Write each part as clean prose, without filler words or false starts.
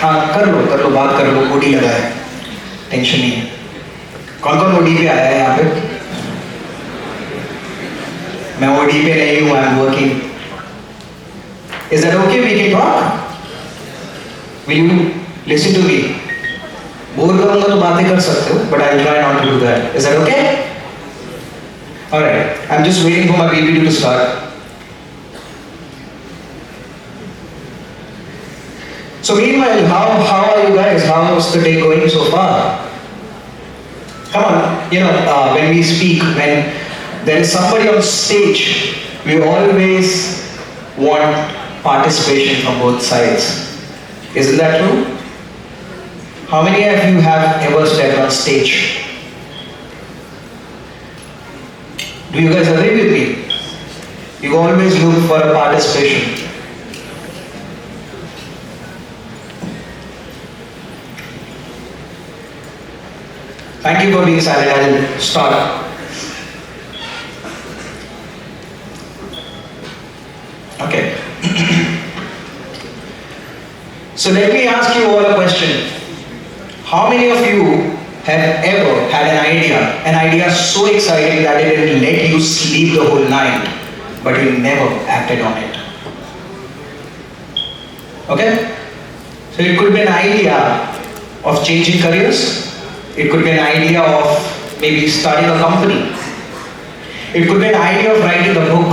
हाँ कर लो बात कर लो, ओडी लगा है, टेंशन नहीं है। कौन कौन ओडी पे आया है यहाँ पे? मैं ओडी पे नहीं हूँ, I am working. Is that okay? We can talk? Will you listen to me? Bore करूँगा तो बातें कर सकते हो, but I'll try not to do that. Is that okay? Alright, I'm just waiting for my PPT to start. So meanwhile, how are you guys? How's the day going so far? Come on, when we speak, when there is somebody on stage, we always want participation from both sides. Isn't that true? How many of you have ever stepped on stage? Do you guys agree with me? You always look for a participation. Thank you for being silent. I'll start. Okay. So let me ask you all a question. How many of you have ever had an idea so exciting that it didn't let you sleep the whole night, but you never acted on it? Okay? So it could be an idea of changing careers. It could be an idea of maybe starting a company. It could be an idea of writing a book.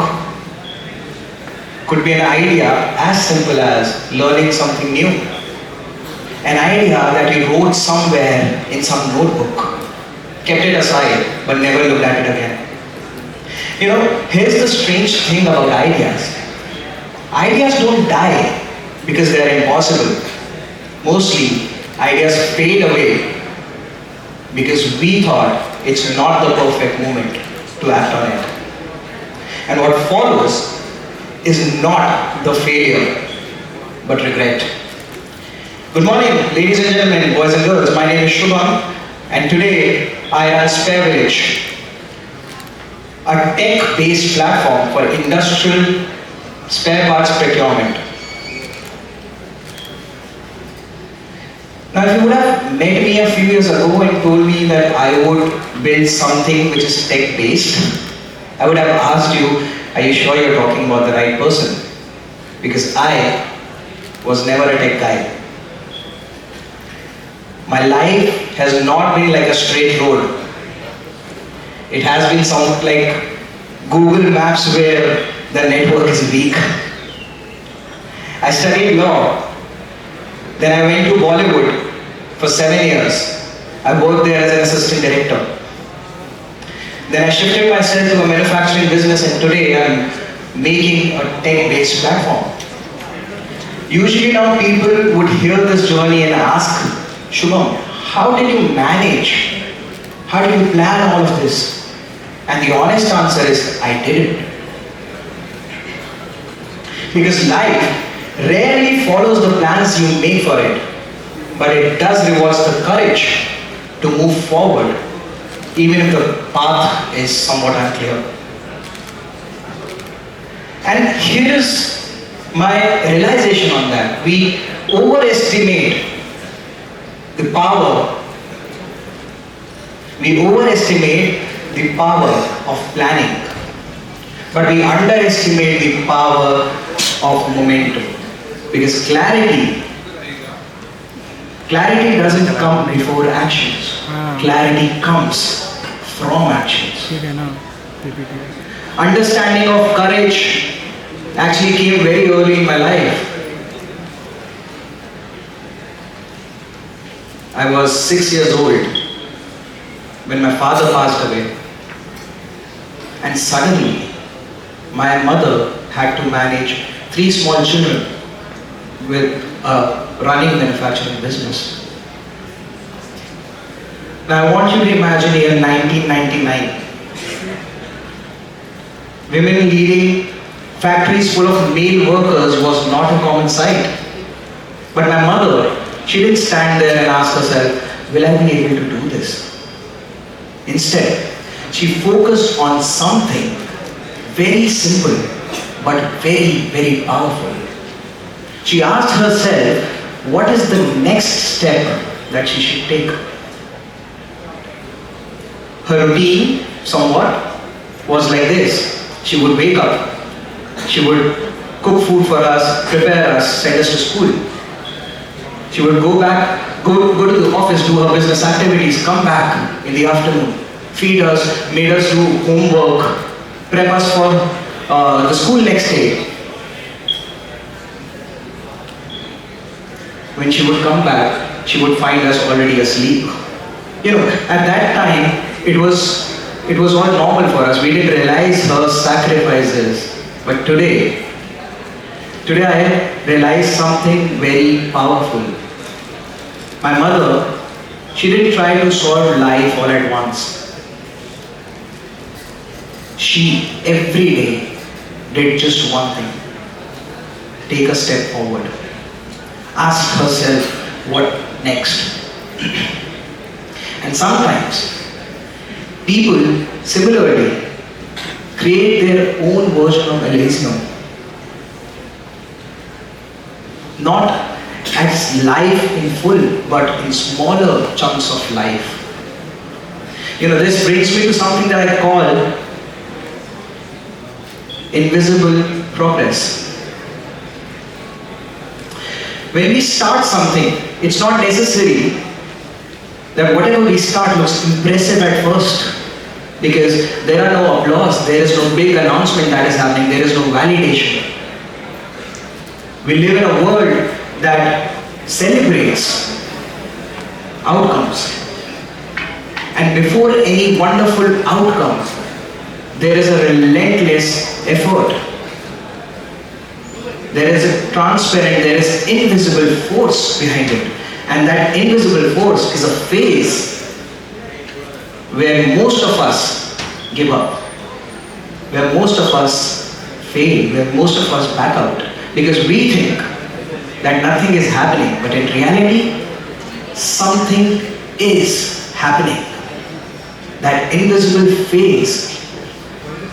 Could be an idea as simple as learning something new. An idea that you wrote somewhere in some notebook, kept it aside, but never looked at it again. Here's the strange thing about ideas. Ideas don't die because they are impossible. Mostly, ideas fade away because we thought it's not the perfect moment to act on it. And what follows is not the failure, but regret. Good morning, ladies and gentlemen, boys and girls. My name is Shubham, and today I run SPAREVILLAGE, a tech-based platform for industrial spare parts procurement. Now, if you would have met me a few years ago and told me that I would build something which is tech-based, I would have asked you, are you sure you're talking about the right person? Because I was never a tech guy. My life has not been like a straight road. It has been somewhat like Google Maps where the network is weak. I studied law. Then I went to Bollywood for 7 years. I worked there as an assistant director. Then I shifted myself to a manufacturing business, and today I'm making a tech-based platform. Usually now people would hear this journey and ask, Shubham, how did you manage? How did you plan all of this? And the honest answer is, I didn't. Because life rarely follows the plans you make for it, but it does reward the courage to move forward, even if the path is somewhat unclear. And here's my realization on that. We overestimate the power. We overestimate the power of planning, but we underestimate the power of momentum. Because clarity doesn't come before actions. Clarity comes from actions. Understanding of courage actually came very early in my life. I was 6 years old when my father passed away. And suddenly, my mother had to manage 3 small children with a running manufacturing business. Now I want you to imagine here 1999. Women leading factories full of male workers was not a common sight. But my mother, she didn't stand there and ask herself, will I be able to do this? Instead, she focused on something very simple but very, very powerful. She asked herself, what is the next step that she should take. Her routine, somewhat, was like this. She would wake up, she would cook food for us, prepare us, send us to school. She would go to the office, do her business activities, come back in the afternoon, feed us, made us do homework, prep us for the school next day. When she would come back, she would find us already asleep. At that time, it was all normal for us. We didn't realize her sacrifices. But today I realized something very powerful. My mother, she didn't try to solve life all at once. She, every day, did just one thing. Take a step forward. Ask herself, what next? And sometimes, people, similarly, create their own version of Elysium. Not as life in full, but in smaller chunks of life. This brings me to something that I call invisible progress. When we start something, it's not necessary that whatever we start looks impressive at first, because there are no applause, there is no big announcement that is happening, there is no validation. We live in a world that celebrates outcomes. And before any wonderful outcome, there is a relentless effort. There is a transparent, there is invisible force behind it. And that invisible force is a phase where most of us give up, where most of us fail, where most of us back out. Because we think that nothing is happening, but in reality, something is happening. That invisible phase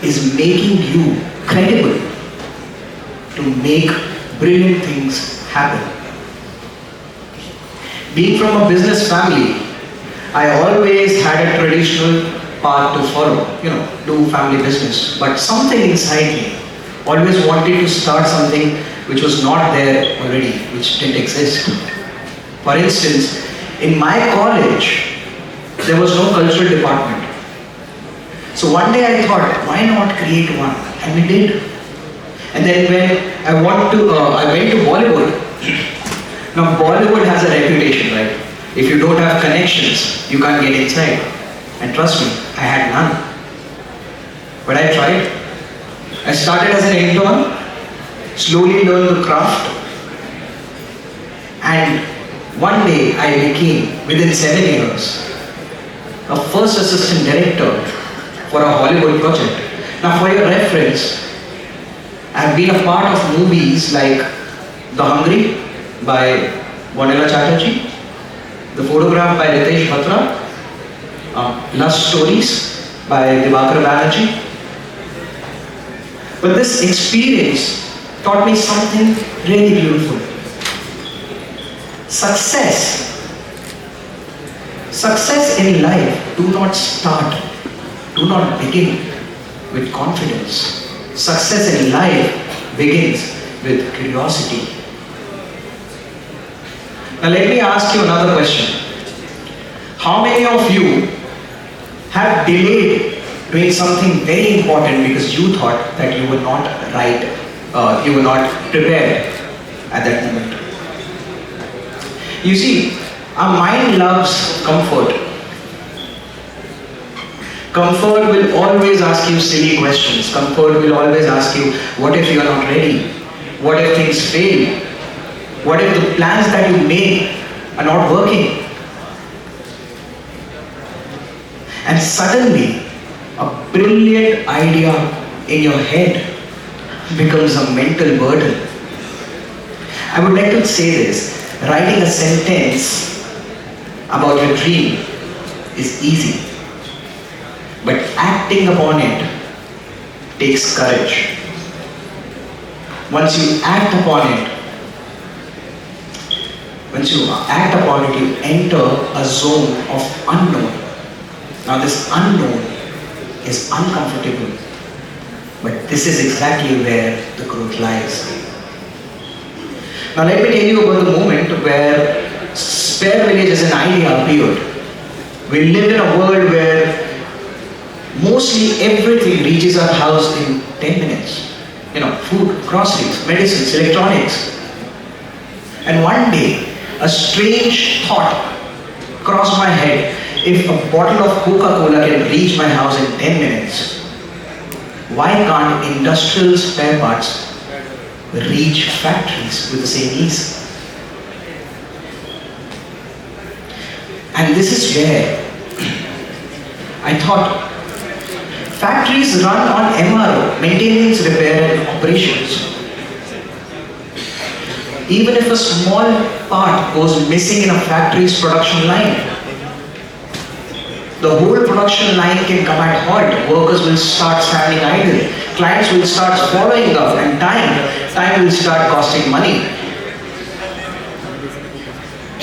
is making you credible to make brilliant things happen. Being from a business family, I always had a traditional path to follow, do family business. But something inside me always wanted to start something which was not there already, which didn't exist. For instance, in my college, there was no cultural department. So one day I thought, why not create one? And we did. And then when I went to Bollywood. Now Bollywood has a reputation, right? If you don't have connections, you can't get inside. And trust me, I had none. But I tried. I started as an intern, slowly learned the craft, and one day I became, within 7 years, a first assistant director for a Hollywood project. Now for your reference, I've been a part of movies like The Hungry by Vanilla Chatterjee, The Photograph by Ritesh Batra, Lust Stories by Divakar Banerjee. But this experience taught me something really beautiful. Success in life do not begin with confidence. Success in life begins with curiosity. Now let me ask you another question. How many of you have delayed doing something very important because you thought that you were not right, you were not prepared at that moment? You see, our mind loves comfort. Comfort will always ask you silly questions. Comfort will always ask you, what if you are not ready? What if things fail? What if the plans that you make are not working? And suddenly, a brilliant idea in your head becomes a mental burden. I would like to say this. Writing a sentence about your dream is easy. But acting upon it takes courage. Once you act upon it, once you act upon it, you enter a zone of unknown. Now this unknown is uncomfortable, but this is exactly where the growth lies. Now let me tell you about the moment where SPAREVILLAGE as an idea appeared. We live in a world where mostly everything reaches our house in 10 minutes. Food, groceries, medicines, electronics. And one day, a strange thought crossed my head. If a bottle of Coca-Cola can reach my house in 10 minutes, why can't industrial spare parts reach factories with the same ease? And this is where I thought, factories run on MRO, maintenance, repair and operations. Even if a small part goes missing in a factory's production line, the whole production line can come at halt. Workers will start standing idle. Clients will start following up, and time will start costing money.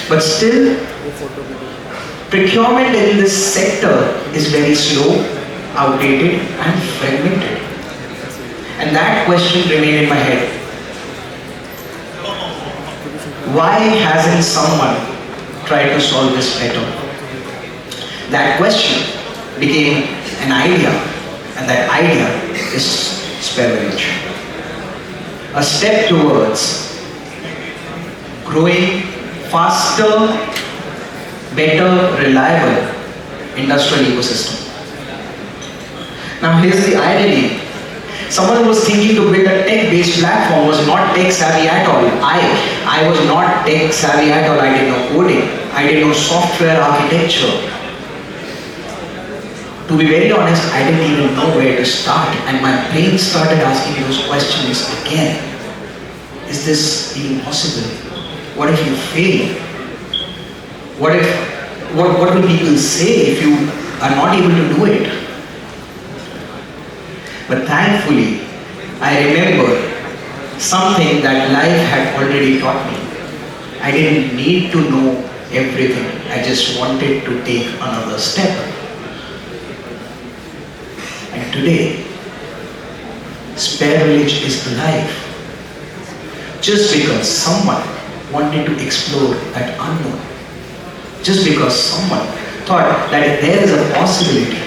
But still, procurement in this sector is very slow, outdated and fragmented. And that question remained in my head. Why hasn't someone tried to solve this better? That question became an idea, and that idea is SPAREVILLAGE. A step towards growing faster, better, reliable industrial ecosystem. Now here's the irony. Someone who was thinking to build a tech-based platform was not tech-savvy at all. I was not tech-savvy at all. I didn't know coding. I didn't know software architecture. To be very honest, I didn't even know where to start, and my brain started asking those questions again. Is this even possible? What if you fail? What will people say if you are not able to do it? But thankfully, I remember something that life had already taught me. I didn't need to know everything. I just wanted to take another step. And today, SPAREVILLAGE is alive. Just because someone wanted to explore that unknown. Just because someone thought that there is a possibility.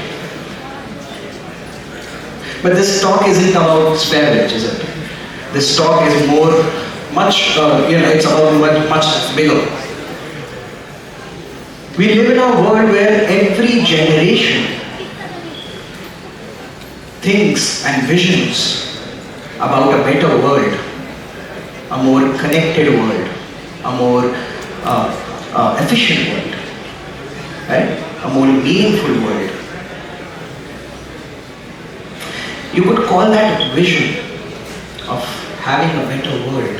But this talk isn't about SPAREVILLAGE, is it? This talk is it's about much bigger. We live in a world where every generation thinks and visions about a better world, a more connected world, a more efficient world, right? A more meaningful world. You could call that vision of having a better world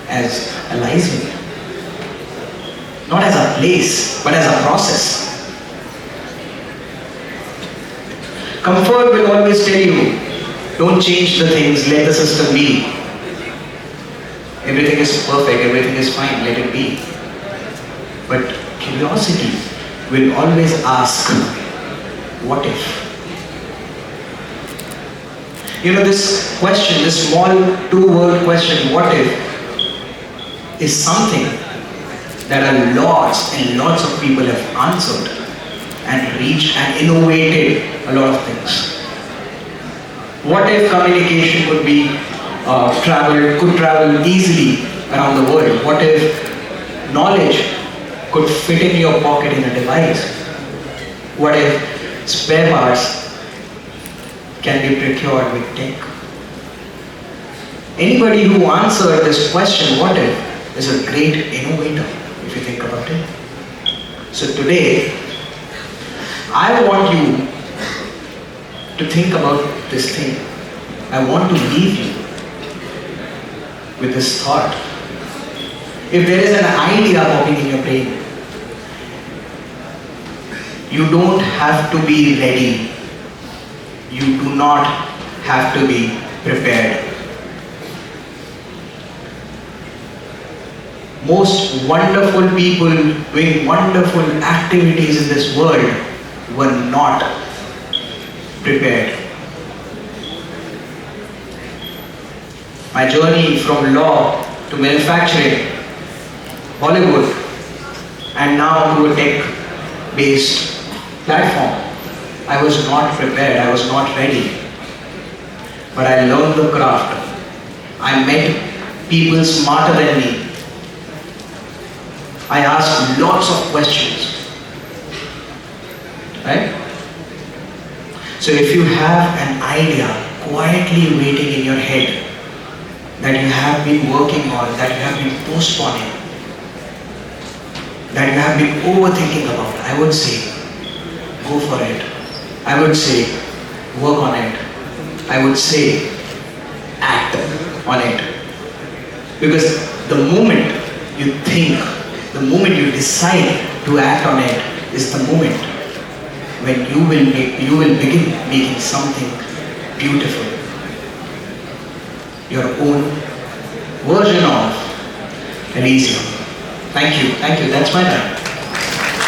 as Elysium. Not as a place, but as a process. Comfort will always tell you, don't change the things, let the system be. Everything is perfect, everything is fine, let it be. But curiosity will always ask, what if? This question, this small two-word question, what if, is something that lots and lots of people have answered and reached and innovated a lot of things. What if communication could travel easily around the world? What if knowledge could fit in your pocket in a device? What if spare parts can be procured with tech? Anybody who answered this question, what if, is a great innovator, if you think about it. So today, I want you to think about this thing. I want to leave you with this thought. If there is an idea popping in your brain, you don't have to be ready. You do not have to be prepared. most wonderful people doing wonderful activities in this world were not prepared. My journey from law to manufacturing, Bollywood, and now to a tech-based platform. I was not prepared, I was not ready. But I learned the craft. I met people smarter than me. I asked lots of questions. Right? So if you have an idea quietly waiting in your head that you have been working on, that you have been postponing, that you have been overthinking about, I would say, go for it. I would say, work on it. I would say, act on it. Because the moment you think, the moment you decide to act on it is the moment when you will begin making something beautiful. Your own version of Elysium. Thank you, that's my time.